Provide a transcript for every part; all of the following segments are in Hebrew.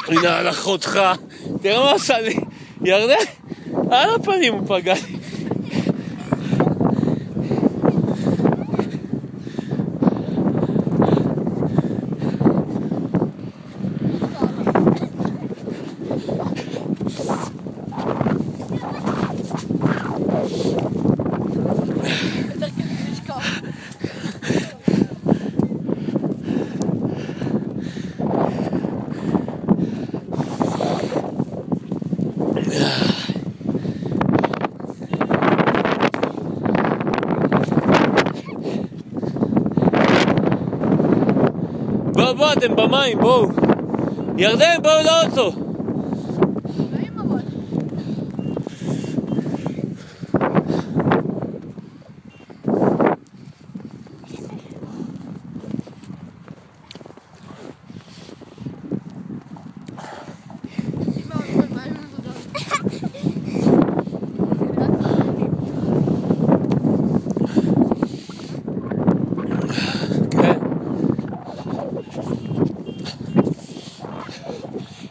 הנה על אחותך, תראה מה עשה לי, ירדן, על הפנים הוא פגע לי. בואו, אתם במים, בואו. ירדן, בואו לאוטו.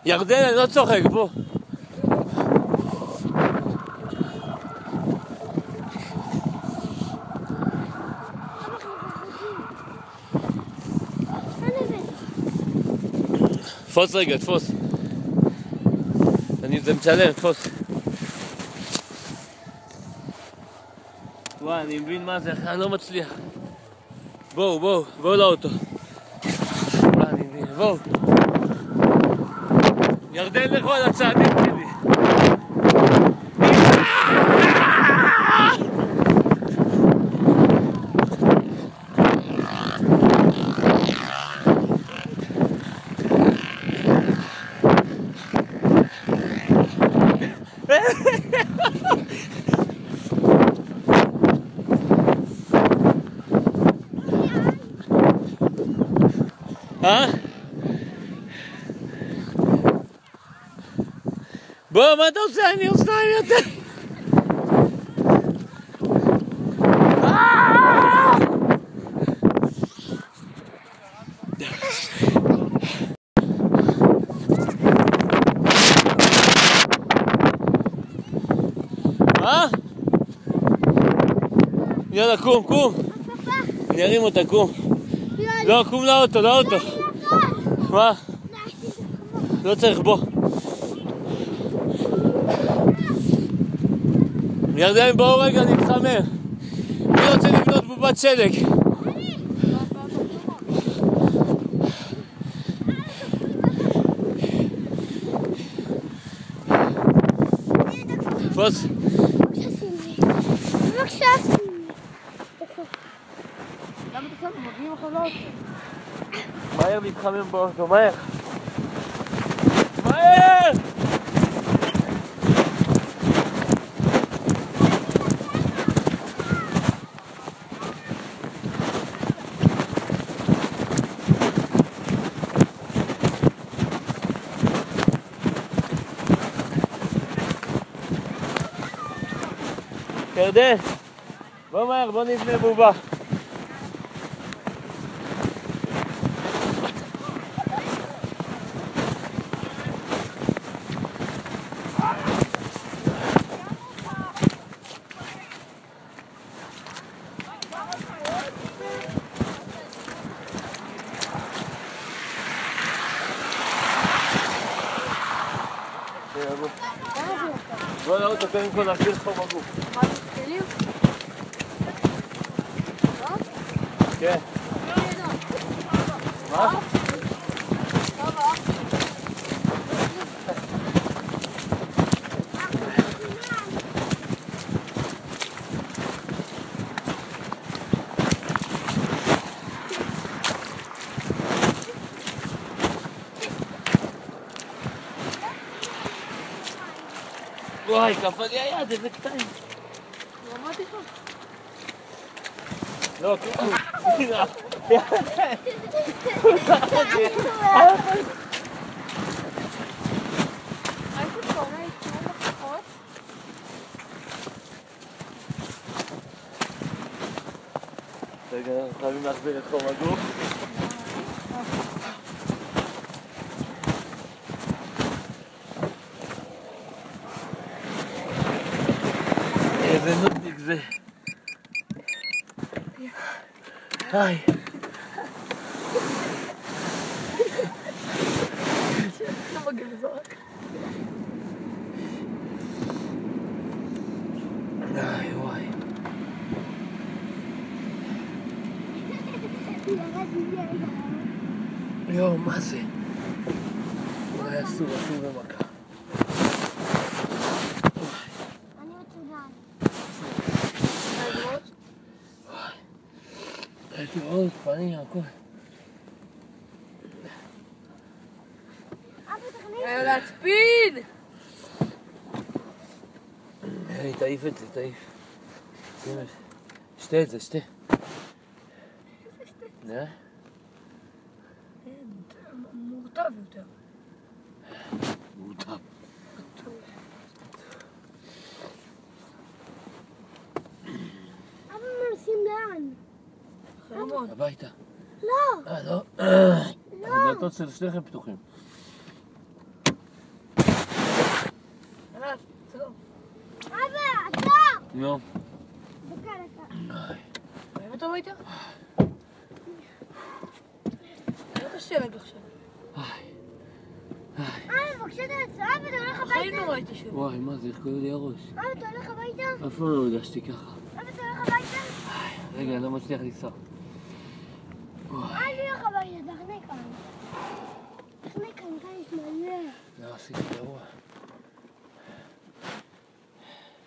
ירדן, אני לא צוחק, בוא. תפוס רגע, תפוס. זה מצלם, תפוס. וואי, אני מבין מה זה, אני לא מצליח. בואו לאוטו. וואי, אני מבין, בואו. ירדן לכו על הצעדים שלי. בוא, מה אתה עושה? אני אוזניים יותר. מה? יאללה, קום. אני ארים אותה, קום. לא, קום לאוטו. מה? לא צריך, בוא. ירדן, בואו רגע, נתחמם. מי רוצה לבנות בובת שלג? תפוס. למה אתה שם? מביאים לך לאוטו. מהר להתחמם באוטו, מהר. מהר! ירדן, בוא מהר, בוא נבנה בובה. בוא לאוטו, קודם כל להכיר לך בגוף. מה זה כלים? כן. מה? וואי, קפא לי היד, איזה קטעים. לא אמרתי לך? לא, כלום. רגע, אנחנו חייבים להחזיר את חום הגוף. איזה נודניק זה. היי. לא מגיע לזורק. איי וואי. יואו, מה זה? אולי אסור במכה. אני מצודן. הייתי עוד פנים, הכל. אבא תכניס. היה להצפיד! היי, תעיף את זה, תעיף. שתה את זה, שתה. נראה? מורטב יותר. מורטב. אבא נוסעים לאן? חרמון. הביתה. לא. לא. הדלתות של שניכם פתוחים. טוב. אבא, עצור! נו. דקה. אוהב אותו הביתה? היה בשלג עכשיו. אבא, בבקשה תעצור. אבא, אתה הולך בחיים הביתה? לא ראיתי שלג. וואי, מה זה? איך כואב לי הראש? אבא, אתה הולך הביתה? אף פעם לא הרגשתי ככה. אבא, אתה הולך הביתה? רגע, אני לא מצליח לנסוע. אני הולך הביתה, תחנה כאן. תחנה כאן יש מלא. לא, עשיתי גרוע.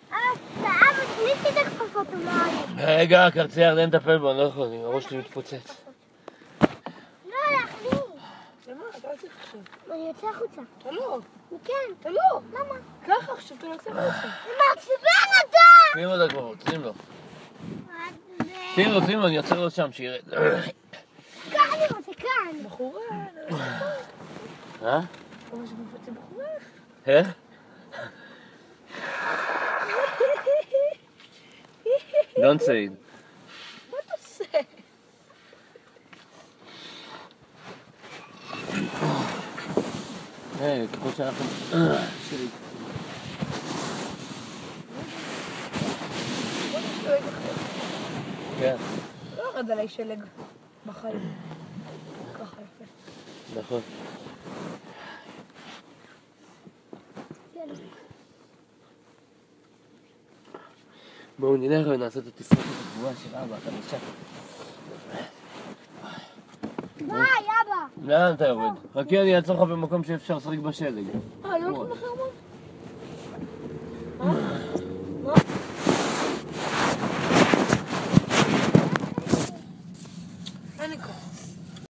אבא, תכניסי את הכפפות אולי. רגע, קרצי ירדן טפל בו, אני לא יכול, הראש שלי מתפוצץ. לא, להכניס. למה? אתה לא צריך עכשיו. אני יוצא החוצה. אתה לא. כן. אתה לא. למה? ככה עכשיו אתה לא יוצא החוצה. זה מעצבן אותה! שים אותו כבר, שים לו. מה זה? שים לו, אני עוצר לו שם, שירד. ככה אני רוצה כאן. בחורה. אה? כמה שמפצה בחורה. איך? Don't say it. מה אתה עושה? ככל שאנחנו... כן, לא ירד עליי שלג בחיים. ככה יפה. נכון. בואו נלך ונעשה את התסרוקת הגבוהה של אבא החדשה. ביי, אבא. לאן אתה יורד? חכי, אני אעצור לך במקום שאפשר לשחק בשלג. לא הולכים לחרמון? מה? אין לי כוח.